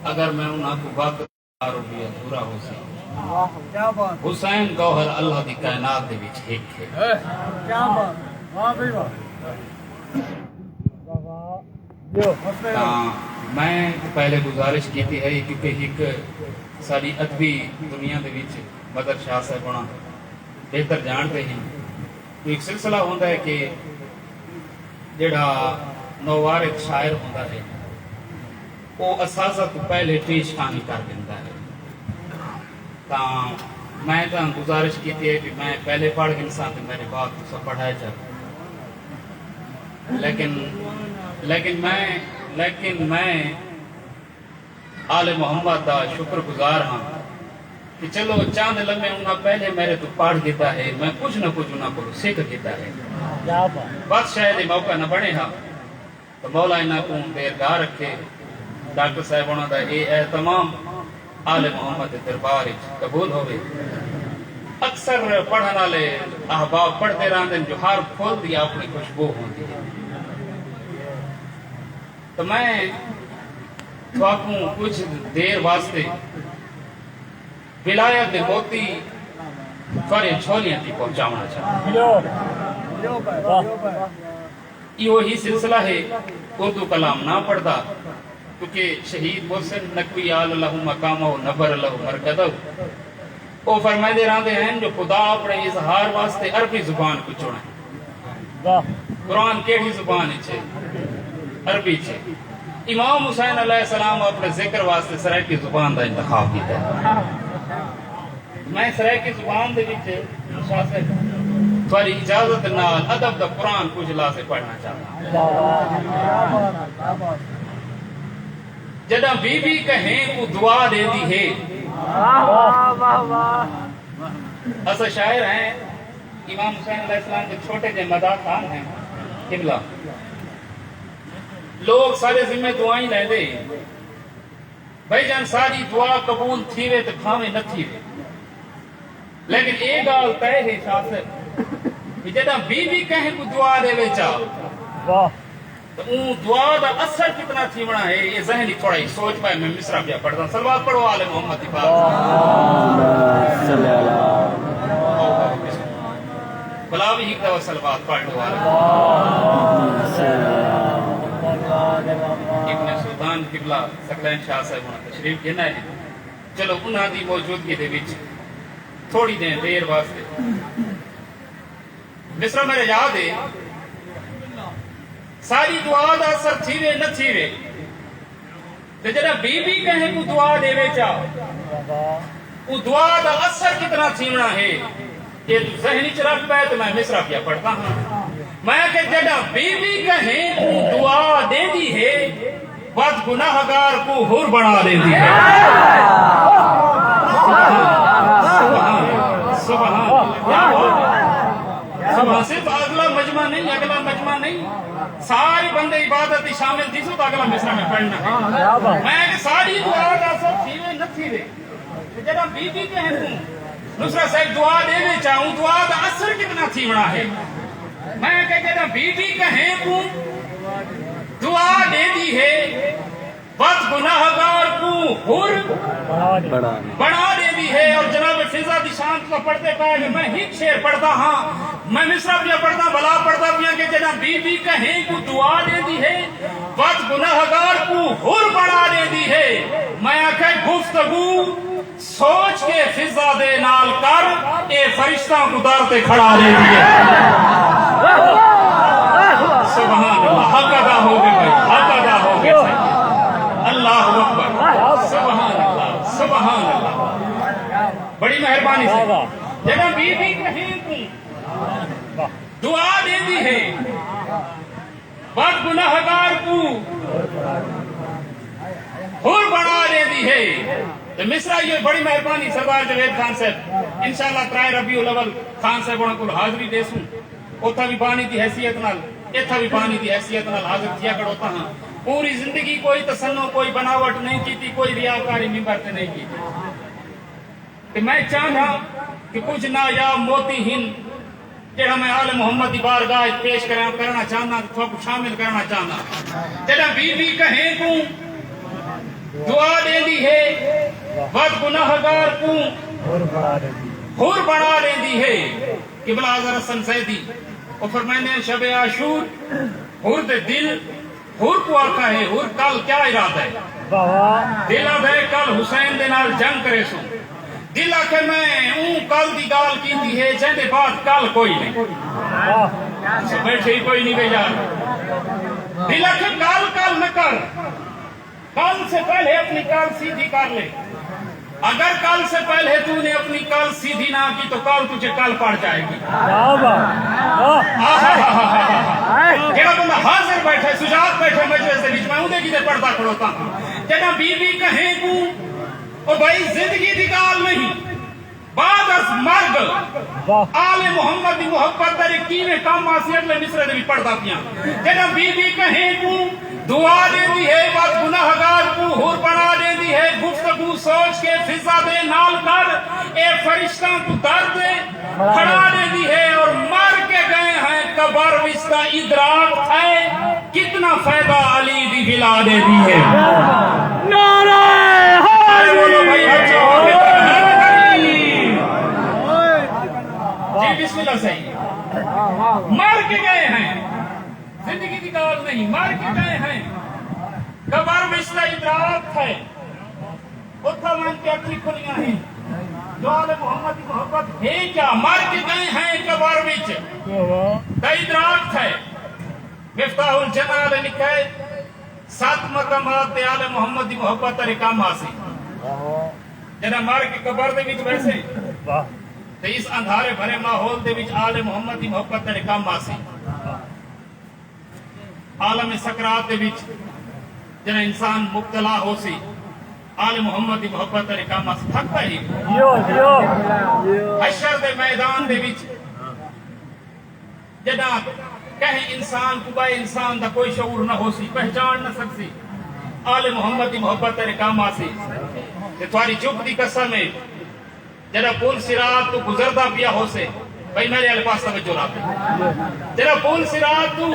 اگر میں انہاں کو وقت بھی ادھورا ہو سی واہ کیا بات حسین گوہر اللہ دی کائنات دے وچ ایک ہے کیا بات واہ بھائی واہ تاں میں پہلے گزارش کیتی ہے کیونکہ ایک ساری ادبی دنیا دے وچ مدر شاہ صاحب ہونا بہتر جانتے ہیں ایک سلسلہ ہوتا ہے کہ جڑا نوارد شاعر ہوتا ہے وہ اساتذہ تو پہلے پیش خانی کر دیتا ہے تاں میں تو گزارش کی تھی کہ میں پہلے پڑھ کے انسان تو میرے بعد تو سب پڑھایا جائے لیکن میں آل محمد دا شکر گزار ہاں کہ چلو چاند لمحے انہاں پہلے میرے تو پڑھ دیتا ہے میں کچھ نہ کچھ انہاں کو سیکھ دیتا ہے بس شاید موقع نہ بنے ہاں تو مولا انہاں کو دیرگاہ رکھے ڈاکٹر صاحب انہاں دا اے تمام آل محمد دربار قبول ہوئے اکثر پڑھن والے احباب پڑھتے رہتے ہیں جو ہر پھول دی اپنی خوشبو ہوتی ہے تو میں آپ کچھ دیر واسطے ولایت موتی تھوڑے چھولیاں تھی پہنچانا چاہتا یہ سلسلہ ہے اردو کلام نہ پڑھتا کیونکہ شہید محسن نقوی آل اللہ مقامہ و نبر اللہ مرکدہ وہ فرمائے دے رہاں ہیں جو خدا اپنے اظہار واسطے عربی زبان کو چوڑا ہے قرآن کیڑی زبان چھے عربی چھے امام حسین علیہ السلام اپنے ذکر واسطے سرائکی زبان دا انتخاب کیتا ہے میں سرائکی زبان دے وچ شاہ سے تھوڑی اجازت نال ادب دا قرآن کچھ لا سے پڑھنا چاہتا ہوں جدہ بی بی کہیں کو دعا دے دی ہے ایسا شاعر ہیں امام حسین علیہ السلام کے چھوٹے جے مدار خان ہیں قبلہ لوگ سارے ذمہ دعائیں لے دے بھائی جان ساری دعا قبول تھی وے تو کھاوے نہ تھی وے لیکن ایک گال تے ہے شاہ سے جدہ بی بی کہیں کو دعا دے وے چاہ تو اون دعا دا اثر کتنا تھیونا ہے یہ ذہنی تھوڑا ہی سوچ پائے میں مصرع پیا پڑھتا ہوں صلوات پڑھو آل محمد پاک بلا بھی ایک دفعہ صلوات پڑھ لو آل ابن سلطان قبلہ سکلین شاہ صاحب ہونا تشریف کہنا ہے چلو انہاں دی موجودگی دے وچ تھوڑی دیر واسطے مصرع میرے یاد ہے ساری دعا دا اثر تھی وے نہ تھی وے تے جڑا بی بی کہیں کو دعا دے وے چا او دعا دا اثر کتنا تھیونا ہے کہ تو ذہنی چ رکھ پائے تو میں مصرع پیا پڑھتا ہوں میں کہ جڑا بی بی کہیں کو دعا دے دی ہے بد گناہگار کو حور بنا دے دی ہے سبحان صرف اگلا مجمع نہیں سارے بندے عبادت شامل تھی سو تو اگلا مصرع میں پڑھنا ہے میں کہ ساری دعا دا سب تھیوے نہ تھیوے جڑا بی بی کہیں تو نصرہ صاحب دعا دے دے چاہوں دعا دا اثر کتنا تھیونا ہے میں کہ جڑا بی بی کہیں تو دعا دے دی ہے بد گناہگار کو حر بنا دے دی ہے اور جناب فضا دی شان کو پڑھتے پایا کہ میں ہی شعر پڑھتا ہاں میں مصرع پیا پڑھتا بلا پڑھتا پیا کہ جناب بی بی کہیں کو دعا دے دی ہے بد گناہگار کو حر بنا دے دی ہے میں آکھے گفتگو سوچ کے فضا دے نال کر اے فرشتہ کو در تے کھڑا دے دی ہے سبحان اللہ حق ادا ہو گئے بھائی حق ادا ہو گئے اللہ اکبر سبحان اللہ بڑی مہربانی سے جب بی بی کہیں کو دعا دے دی ہے بد گناہگار کو حور بنا دے دی ہے تو مصرع یہ بڑی مہربانی سردار جوید خان صاحب انشاءاللہ ترائے ربیع الاول خان صاحب انہوں کو حاضری دے سوں اتھا بھی بانی دی حیثیت نال اتھا بھی بانی دی حیثیت نال حاضر کیا کرتا ہاں پوری زندگی کوئی تصنع کوئی بناوٹ نہیں کی تھی کوئی ریاکاری ممبر تے نہیں کی تھی میں چاہتا کہ کچھ نایاب موتی ہند جڑا میں آل محمد دی بارگاہ پیش کرنا چاہنا تو کو شامل کرنا چاہنا جڑا بی بی کہیں کو دعا دے دی ہے بد گناہگار کو حور بنا دے دی ہے قبلہ حضرت حسن سیدی اور فرمائنے شب عاشور حور دے دل حور کو آکھا ہے حور کل کیا ارادہ ہے دل آدھے کل حسین دے نال جنگ کرے سو دل آکھے میں کل دی گال کی دی ہے جہاں دے بعد کل کوئی نہیں سو بیٹھے ہی کوئی نہیں گئی جان دل آکھے کل نہ کر کل سے پہلے اپنی کل سیدھی کر لے اگر کل سے پہلے تو نے اپنی کل سیدھی نہ کی تو کل تجھے کل پڑ جائے گی جڑا بندہ حاضر بیٹھے سجاد بیٹھے مجلس دے وچ میں اودے کی تے پڑھدا کھڑوتا ہوں جڑا بی بی کہیں کو او بھائی زندگی دی گال نہیں بعد از مرگ آل محمد دی محبت در کیویں کام آسی اگلے مصرے دے وچ پڑھدا پیاں جڑا بی بی کہیں کو دعا دے دی ہے بد گناہگار کو حور بنا دے دی ہے گفتگو سوچ کے فضا دے نال کر اے فرشتاں کو درد کھڑا دے دی ہے اور مر کے گئے ہیں قبر وستا ادراک ہے کتنا فائدہ علی دی بلا دے دی ہے نعرہ حیدر جی بسم اللہ صحیح مر کے گئے ہیں زندگی کی گال نہیں مر کے گئے ہیں قبر وستا ادراک ہے اتھا من کے اکلی کھلیاں ہیں جو آل محمد کی محبت ہے کیا مر کے گئے ہیں قبر وچ دا ادراک ہے مفتاح الجنہ نے لکھا ہے 7 مقامات تے آل محمد کی محبت ترے کام آسی جنہ مر کے قبر دے وچ ویسے تے اس اندھارے بھرے ماحول دے وچ آل محمد کی محبت ترے کام آسی عالم سکرات دے وچ جنہ انسان مبتلا ہو سی آل محمد دی محبت ترے کام آسی تھکتا ہی حشر دے میدان دے وچ جنہ کہیں انسان کو بائے انسان دا کوئی شعور نہ ہو سی پہچان نہ سکسی آل محمد دی محبت ترے کام آسی کہ تمہاری چپ دی قسم ہے جنہ پول صراط تو گزردہ پیا ہو سے بھائی میرے علی پاس توجہ لاتے جنہ پول صراط تو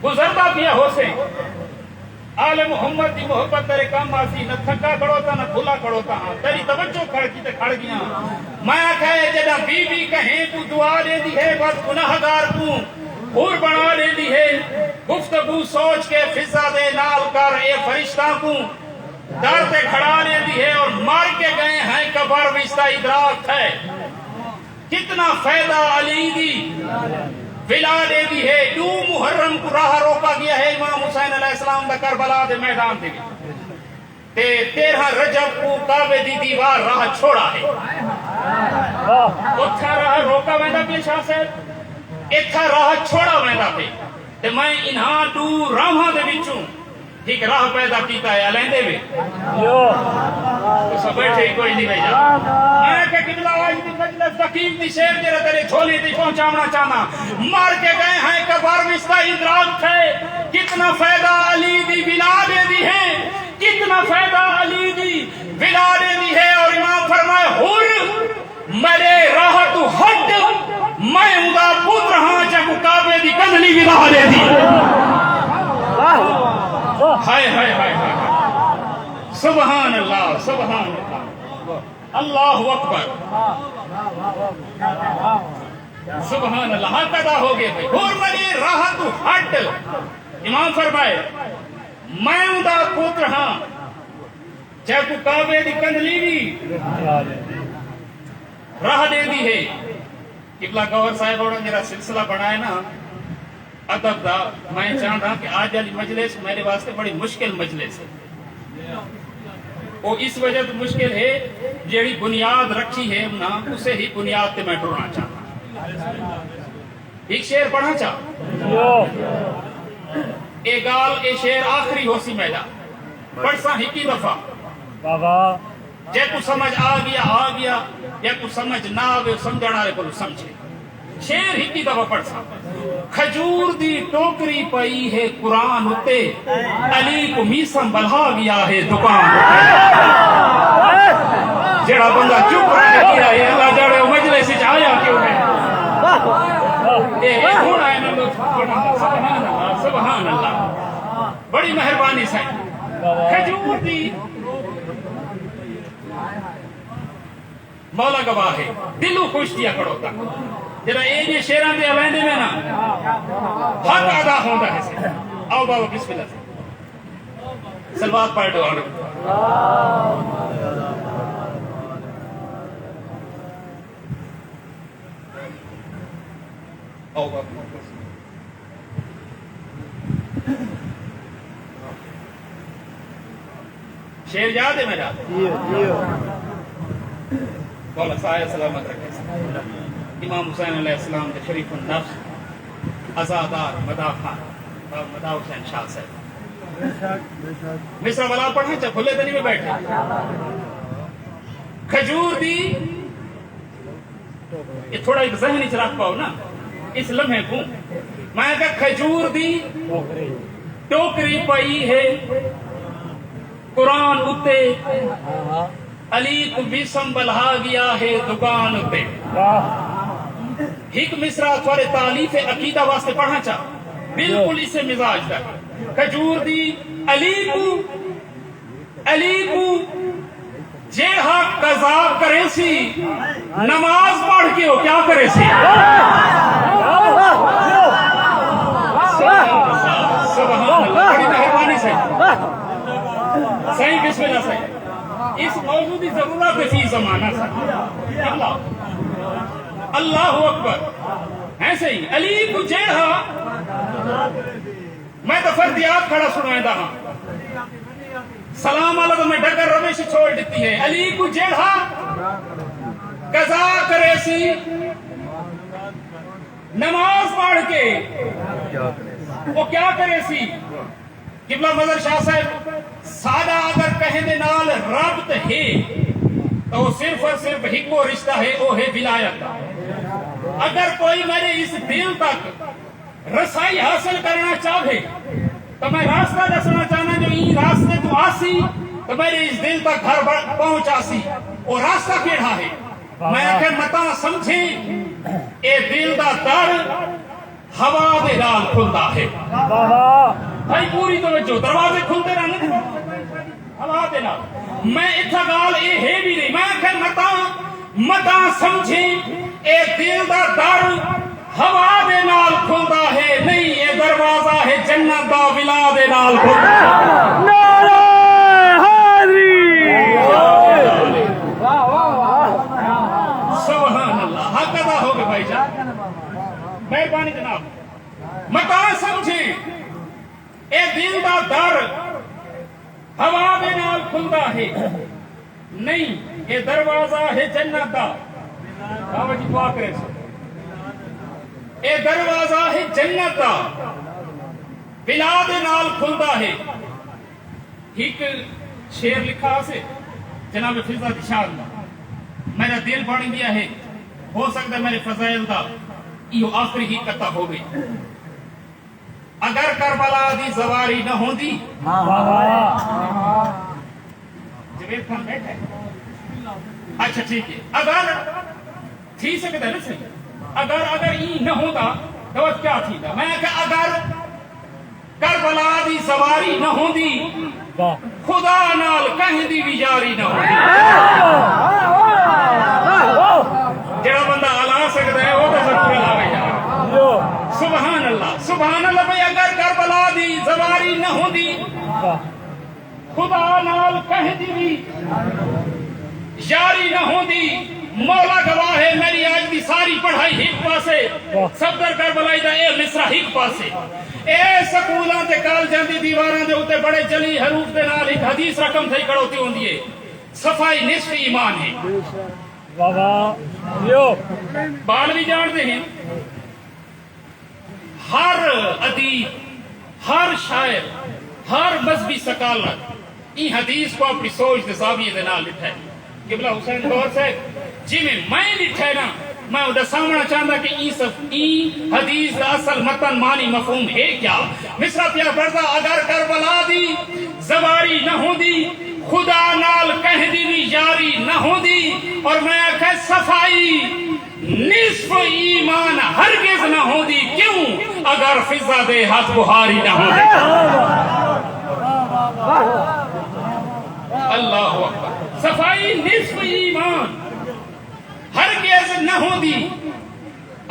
گزردہ پیا ہو سے آل محمد دی محبت تیرے کام آسی نہ تھکا کھڑوتا نہ کھلا کھڑوتا ہاں تیری توجہ کھڑکی تے کھڑ گیا میں کہے جدا بی بی کہیں تو دعا دے دی ہے بس گناہگار کو حور بنا دے دی ہے گفتگو سوچ کے فضا دے نال کر اے فرشتہ کو در تے کھڑا دے دی ہے اور مار کے گئے ہیں قبر وستا ادراک ہے کتنا فائدہ علی دی ولا دے دی ہے 2 محرم کو راہ روکا گیا ہے امام حسین علیہ السلام دا کربلا دے میدان دے تے 13 رجب کو کعبے دی دیوار راہ چھوڑا ہے اتھا راہ روکا ویندا پہ شاہ صاحب اتھا راہ چھوڑا ویندا پہ تے میں انہاں 2 راہاں دے وچوں ایک راہ پیدا کیتا ہے علیندے وے تو بیٹھے کوئی نہیں بھیجا میں کہ قبلہ آج دی مجلس دقیق دی شیر جرہ تیرے جھولی دی پہنچاونا چاہنا مار کے گئے ہیں کبار وستا ادراک ہے کتنا فائدہ علی دی بلا دے دی ہے کتنا فائدہ علی دی بلا دے دی ہے اور امام فرمائے حر میرے راہ تو ہٹ میں ادا پوت رہا جب کعبے دی کندلی بھی راہ دے دی ہائے ہائے ہائے ہائے سبحان اللہ سبحان اللہ اللہ اکبر سبحان اللہ حق ادا ہو گئے بھائی اور میری راہ تو ہٹ امام فرمائے میں ادا پوت رہا چاہے کو کعبے دی کندلی بھی راہ دے دی ہے قبلہ گور صاحب اور میرا سلسلہ بنائے نا ادب دا میں چاہتا کہ آج والی مجلس میرے واسطے بڑی مشکل مجلس ہے وہ اس وجہ تو مشکل ہے جیڑی بنیاد رکھی ہے نا اسے ہی بنیاد تے میں ٹرنا چاہتا ایک شعر پڑھنا چاہتا اے گال اے شعر آخری ہو سی میدہ پڑھسا ہی کی دفعہ جے کو سمجھ آ گیا یا کو سمجھ نہ آوے سمجھنا رہے کو سمجھے شیر ہی کی دفعہ پڑھ سا کھجور دی ٹوکری پئی ہے قرآن اتے علی کو میسم بلھا گیا ہے دکان جڑا بندہ چپ رہ گیا ہے اللہ جڑے مجلس سے آیا کیوں ہے اے ہونا ہے سبحان اللہ سبحان اللہ بڑی مہربانی سے کھجور دی مولا گواہ ہے دلو خوش دیا کرو تا جرا یہ شیران دے علیندے میں نا حق ادا ہوندہ ہے سے آؤ بابا بسم اللہ سے سلوات پڑھ دو آنے آؤ بابا شیر یاد ہے میرا مولا سایہ سلامت رکھے امام حسین علیہ السلام کے شریف النفس ازادار مدا خان مدا حسین شاہ صاحب مصرہ والا پڑھنا چاہے کھلے دنی میں بیٹھے کھجور دی یہ تھوڑا ایک ذہنی چراغ پاؤ نا اس لمحے کو میں کہا کھجور دی ٹوکری پائی ہے قرآن اتے علی کو بھی سنبھلا گیا ہے دکان اتے ایک مصرہ تھوڑے تعلیف عقیدہ واسطے پڑھنا چاہ بالکل اسے مزاج دا کھجور دی علی کو جیہا قضا کرے سی نماز پڑھ کے ہو کیا کرے سی سبحان اللہ بڑی مہربانی سے صحیح بسم اللہ صحیح اس موضوع کی ضرورت ہے فی زمانہ سے اللہ اکبر ایسے ہی علی کو جیہا میں تو فردیات کھڑا سنائے دا ہاں سلام علیہ میں ڈگر رویش چھوڑ دیتی ہے علی کو جیہا قضا کرے سی نماز پڑھ کے وہ کیا کرے سی قبلہ مظہر شاہ صاحب سادہ اگر کہنے نال رابط ہے تو صرف اور صرف حکم و رشتہ ہے وہ ہے ولایت اگر کوئی میرے اس دل تک رسائی حاصل کرنا چاہے تو میں راستہ دسنا چاہنا جو یہ راستے تو آسی تو میرے اس دل تک گھر پہنچا سی وہ راستہ کیڑا ہے میں کہ متا سمجھیں اے دل دا در ہوا دے نال کھلتا ہے بھائی پوری توجہ دروازے کھلتے رہنے ہوا دے نال میں اتھا گال اے ہے بھی نہیں میں کہ متا سمجھیں اے دل دا در ہوا دے نال کھلتا ہے نہیں یہ دروازہ ہے جنت دا ولا دے نال کھلتا ہے نعرہ حیدری سبحان اللہ حق ادا ہو گئے بھائی جان مہربانی جناب متا سمجھے اے دل دا در ہوا دے نال کھلتا ہے نہیں یہ دروازہ ہے جنت دا بابا جی دعا کرے سو اے دروازہ ہے جنت دا بلا دے نال کھلتا ہے ایک شیر لکھا سے جناب فضا دشان میرا دل بڑھ گیا ہے ہو سکتا ہے میرے فضائل دا یہ آخری ہی قطع ہو گئی اگر کربلا دی زواری نہ ہوندی جوید خان بیٹھے اچھا ٹھیک ہے اگر تھی سکتا ہے نا صحیح اگر یہ نہ ہوتا تو کیا تھی تھا میں کہ اگر کربلا دی زواری نہ ہوندی خدا نال کہیں دی بھی جاری نہ ہوندی جڑا بندہ علا سکتا ہے وہ تو ضرور علا گئی سبحان اللہ بھئی اگر کربلا دی زواری نہ ہوندی خدا نال کہیں دی بھی جاری نہ ہوندی مولا گواہ ہے میری آج بھی ساری پڑھائی ہک پاسے صدر کربلائی دا اے مصرہ ہک پاسے اے سکولاں تے کالجاں دی دیواراں دے اوتے بڑے جلی حروف دے نال ایک حدیث رقم تھئی کھڑوتی ہوندی ہے صفائی نصف ایمان ہے بال بھی جانتے ہیں ہر ادیب ہر شاعر ہر مذہبی سکالت این حدیث کو اپنی سوچ دے زاویے دے نال لکھا ہے قبلہ حسین گور صاحب جی میں لکھا ہے نا میں ادھر سامنا چاہتا کہ این حدیث دا اصل متن معنی مفہوم ہے کیا مصرہ پیا بردا اگر کربلا دی زواری نہ ہوندی خدا نال کہہ دی بھی جاری نہ ہوندی اور میں کہ صفائی نصف ایمان ہرگز نہ ہوندی کیوں اگر فضا دے حق بہاری نہ ہوندی اللہ اکبر. صفائی نصف ایمان ہرگز نہ ہوندی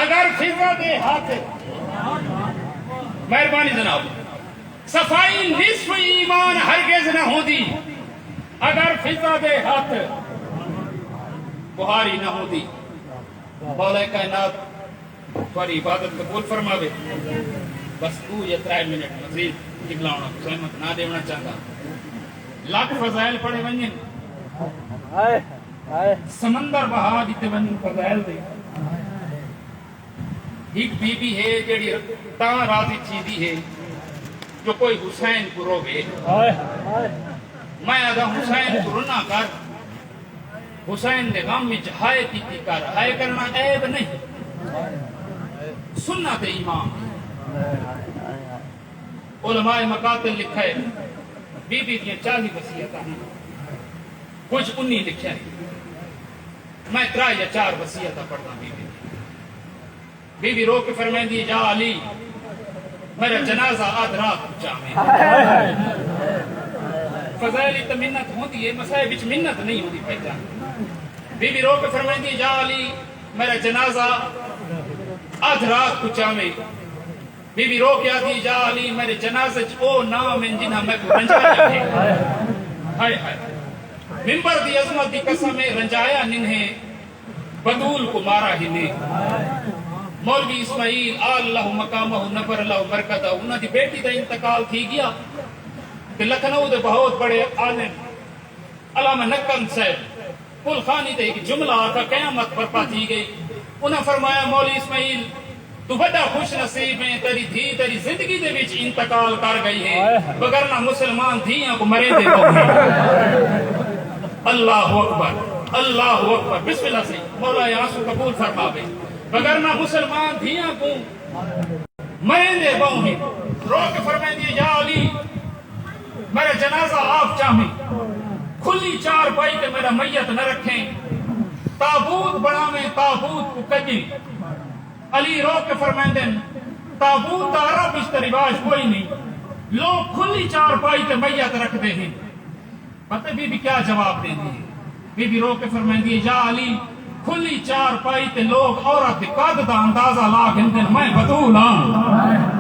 اگر فضا دے ہاتھ. مہربانی جناب. صفائی نصف ایمان ہرگز نہ ہوندی اگر فضا دے ہاتھ. بہاری نہ ہوندی. مولا کائنات تمہاری عبادت قبول فرماوے. بس تو یہ 3 منٹ مزید نکلاؤنا سہمت نہ دینا چاہتا. لاکھ فضائل پڑھے ونجن سمندر بہا دیتے ونجن فضائل دے. ایک بی بی ہے جڑی تاں راضی تھی دی ہے جو کوئی حسین کو روے. میں ادا حسین کو رنا کر حسین دے غم وچ ہائے کیتی کر. ہائے کرنا عیب نہیں سنت امام. علماء مقاتل لکھا ہے بی بی دیاں 40 وصیتاں ہیں. کچھ 19 لکھا ہے. میں 3 یا 4 وصیتاں پڑھتا. بی بی رو کے فرمائندی جا علی میرا جنازہ آدھ رات جامع. فضائل تو منت ہوتی ہے مسائل بچ منت نہیں ہوتی پہچان. بی بی رو کے فرمائندی جا علی میرا جنازہ آدھ رات کو جامع. بی بی رو کے آتی جا علی میرے جنازہ او نام ان جنہاں میں کو رنجایا ہے. ہائے ہائے ممبر دی عظمت دی قسم رنجایا ننہیں بدول کو مارا ہی نے. مولوی اسماعیل اللہ مقامہ نبر اللہ برکتہ انہاں دی بیٹی دا انتقال تھی گیا. لکھنؤ دے بہت بڑے عالم علامہ نقم صاحب کل خانی تے ایک جملہ آتا قیامت برپا تھی گئی. انہاں فرمایا مولوی اسماعیل تو بڑا خوش نصیب ہے تیری دھی تیری زندگی دے وچ انتقال کر گئی ہے وگرنہ مسلمان دھیاں کو مرے دے لوگ ہیں. اللہ اکبر اللہ اکبر. بسم اللہ سے مولا آنسو قبول فرماوے. وگرنہ مسلمان دھیاں کو مرے دے بہو ہیں. رو کے فرمائیں دیے یا علی میرا جنازہ آپ چاہیں کھلی 4 پائی تے میرا میت نہ رکھیں. تابوت بناویں تابوت کو کجی. علی رو کے فرمائیں دیں تابوت دا عرب اس رواج کوئی نہیں. لوگ کھلی 4 پائی تے میت رکھتے ہیں. پتہ بی بی کیا جواب دیں دی. بی بی رو کے فرمائیں دیے یا علی کھلی 4 پائی تے لوگ عورت قد دا اندازہ لا گھن دیں میں بطول ہاں.